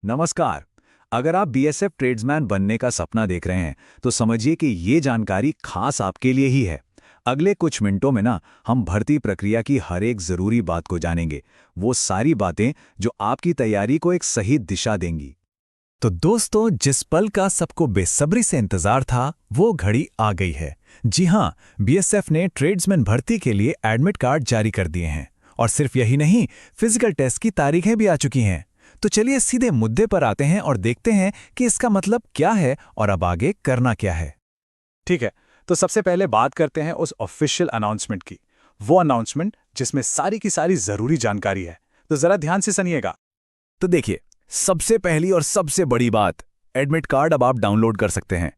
नमस्कार। अगर आप बीएसएफ ट्रेड्समैन बनने का सपना देख रहे हैं तो समझिए कि ये जानकारी खास आपके लिए ही है। अगले कुछ मिनटों में हम भर्ती प्रक्रिया की हर एक जरूरी बात को जानेंगे, वो सारी बातें जो आपकी तैयारी को एक सही दिशा देंगी। तो दोस्तों, जिस पल का सबको बेसब्री से इंतजार था वो घड़ी आ गई है। जी हां, बीएसएफ ने ट्रेड्समैन भर्ती के लिए एडमिट कार्ड जारी कर दिए हैं। और सिर्फ यही नहीं, फिजिकल टेस्ट की तारीखें भी आ चुकी हैं। तो चलिए सीधे मुद्दे पर आते हैं और देखते हैं कि इसका मतलब क्या है और अब आगे करना क्या है। ठीक है, तो सबसे पहले बात करते हैं उस ऑफिशियल अनाउंसमेंट की। वो अनाउंसमेंट जिसमें सारी की सारी जरूरी जानकारी है। तो जरा ध्यान से सुनिएगा। तो देखिए, सबसे पहली और सबसे बड़ी बात, एडमिट कार्ड अब आप डाउनलोड कर सकते हैं।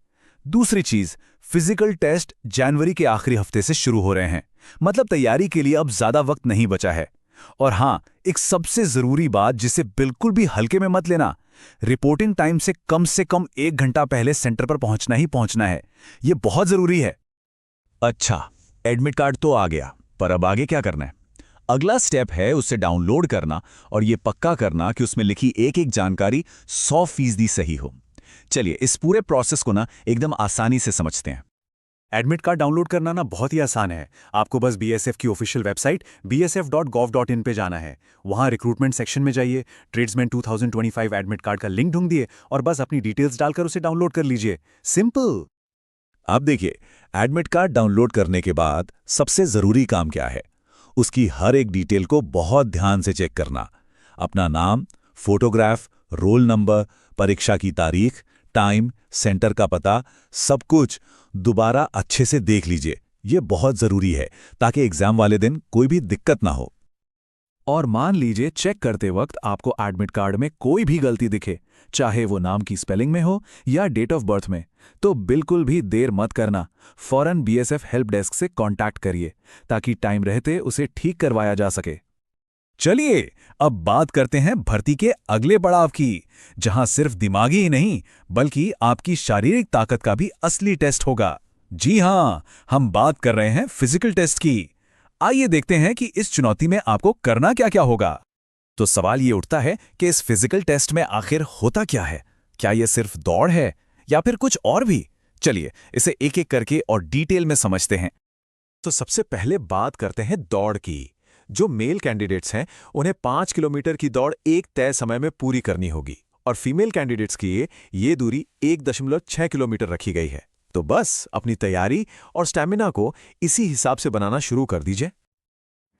दूसरी चीज, फिजिकल टेस्ट जनवरी के आखिरी हफ्ते से शुरू हो रहे हैं। मतलब तैयारी के लिए अब ज्यादा वक्त नहीं बचा है। और हां, एक सबसे जरूरी बात जिसे बिल्कुल भी हल्के में मत लेना, रिपोर्टिंग टाइम से कम 1 घंटा पहले सेंटर पर पहुंचना ही पहुंचना है। यह बहुत जरूरी है। अच्छा, एडमिट कार्ड तो आ गया, पर अब आगे क्या करना है? अगला स्टेप है उसे डाउनलोड करना और यह पक्का करना कि उसमें लिखी एक एक जानकारी 100% सही हो। चलिए इस पूरे प्रोसेस को एकदम आसानी से समझते हैं। एडमिट कार्ड डाउनलोड करना बहुत ही आसान है। आपको बस बीएसएफ की ऑफिशियल वेबसाइट bsf.gov.in पे जाना है। वहां रिक्रूटमेंट सेक्शन में जाइए, ट्रेड्समैन 2025 एडमिट कार्ड का लिंक ढूंढ दिए और बस अपनी डिटेल्स डालकर उसे डाउनलोड कर लीजिए। सिंपल। अब देखिए, एडमिट कार्ड डाउनलोड करने के बाद सबसे जरूरी काम क्या है? उसकी हर एक डिटेल को बहुत ध्यान से चेक करना। अपना नाम, फोटोग्राफ, रोल नंबर, परीक्षा की तारीख, टाइम, सेंटर का पता, सब कुछ दोबारा अच्छे से देख लीजिए। यह बहुत जरूरी है ताकि एग्जाम वाले दिन कोई भी दिक्कत ना हो। और मान लीजिए चेक करते वक्त आपको एडमिट कार्ड में कोई भी गलती दिखे, चाहे वो नाम की स्पेलिंग में हो या डेट ऑफ बर्थ में, तो बिल्कुल भी देर मत करना। फौरन बीएसएफ हेल्प डेस्क से कांटेक्ट करिए ताकि टाइम रहते उसे ठीक करवाया जा सके। चलिए अब बात करते हैं भर्ती के अगले पड़ाव की, जहां सिर्फ दिमागी ही नहीं बल्कि आपकी शारीरिक ताकत का भी असली टेस्ट होगा। जी हां, हम बात कर रहे हैं फिजिकल टेस्ट की। आइए देखते हैं कि इस चुनौती में आपको करना क्या क्या होगा। तो सवाल ये उठता है कि इस फिजिकल टेस्ट में आखिर होता क्या है? क्या यह सिर्फ दौड़ है या फिर कुछ और भी? चलिए इसे एक एक करके और डिटेल में समझते हैं। तो सबसे पहले बात करते हैं दौड़ की। जो मेल कैंडिडेट्स हैं उन्हें 5 किलोमीटर की दौड़ एक तय समय में पूरी करनी होगी और फीमेल कैंडिडेट्स के लिए ये दूरी 1.6 किलोमीटर रखी गई है। तो बस अपनी तैयारी और स्टैमिना को इसी हिसाब से बनाना शुरू कर दीजिए।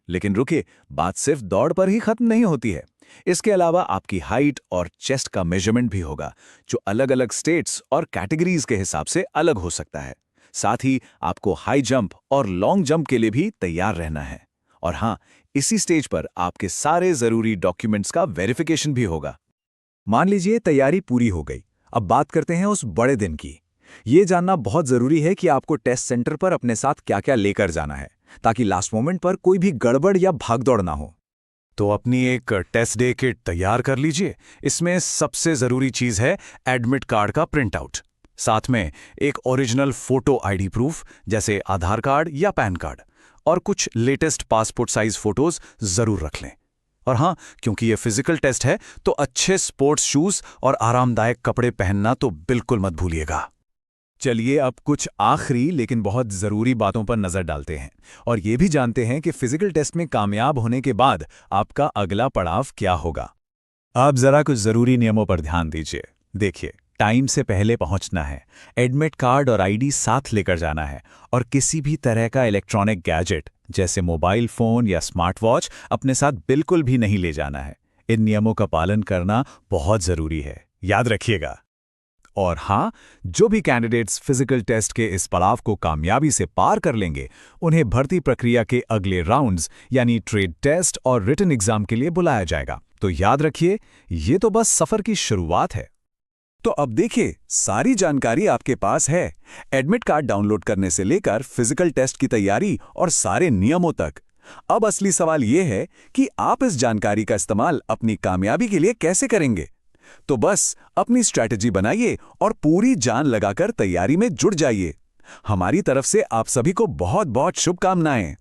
लेकिन रुकिए, बात सिर्फ दौड़ पर ही खत्म नहीं होती है। इसके अलावा आपकी हाइट और चेस्ट का मेजरमेंट भी होगा, जो अलग अलग स्टेट्स और कैटेगरीज के हिसाब से अलग हो सकता है। साथ ही आपको हाई जंप और लॉन्ग जंप के लिए भी तैयार रहना है। और हां, इसी स्टेज पर आपके सारे जरूरी डॉक्यूमेंट्स का वेरिफिकेशन भी होगा। मान लीजिए तैयारी पूरी हो गई। अब बात करते हैं उस बड़े दिन की। ये जानना बहुत जरूरी है कि आपको टेस्ट सेंटर पर अपने साथ क्या क्या लेकर जाना है, ताकि लास्ट मोमेंट पर कोई भी गड़बड़ या भागदौड़ ना हो। तो अपनी एक टेस्ट डे किट तैयार कर लीजिए। इसमें सबसे जरूरी चीज है एडमिट कार्ड का प्रिंट आउट। साथ में एक ओरिजिनल फोटो आईडी प्रूफ जैसे आधार कार्ड या पैन कार्ड और कुछ लेटेस्ट पासपोर्ट साइज फोटोज जरूर रख लें। और हां, क्योंकि ये फिजिकल टेस्ट है तो अच्छे स्पोर्ट्स शूज और आरामदायक कपड़े पहनना तो बिल्कुल मत भूलिएगा। चलिए अब कुछ आखिरी लेकिन बहुत जरूरी बातों पर नजर डालते हैं और ये भी जानते हैं कि फिजिकल टेस्ट में कामयाब होने के बाद आपका अगला पड़ाव क्या होगा। आप जरा कुछ जरूरी नियमों पर ध्यान दीजिए। देखिए, टाइम से पहले पहुंचना है, एडमिट कार्ड और आईडी साथ लेकर जाना है और किसी भी तरह का इलेक्ट्रॉनिक गैजेट जैसे मोबाइल फोन या स्मार्ट वॉच अपने साथ बिल्कुल भी नहीं ले जाना है। इन नियमों का पालन करना बहुत जरूरी है, याद रखिएगा। और हां, जो भी कैंडिडेट्स फिजिकल टेस्ट के इस पड़ाव को कामयाबी से पार कर लेंगे, उन्हें भर्ती प्रक्रिया के अगले राउंड्स यानी ट्रेड टेस्ट और रिटन एग्जाम के लिए बुलाया जाएगा। तो याद रखिए, ये तो बस सफर की शुरुआत है। तो अब देखिए, सारी जानकारी आपके पास है, एडमिट कार्ड डाउनलोड करने से लेकर फिजिकल टेस्ट की तैयारी और सारे नियमों तक। अब असली सवाल यह है कि आप इस जानकारी का इस्तेमाल अपनी कामयाबी के लिए कैसे करेंगे। तो बस अपनी स्ट्रैटेजी बनाइए और पूरी जान लगाकर तैयारी में जुट जाइए। हमारी तरफ से आप सभी को बहुत बहुत शुभकामनाएं।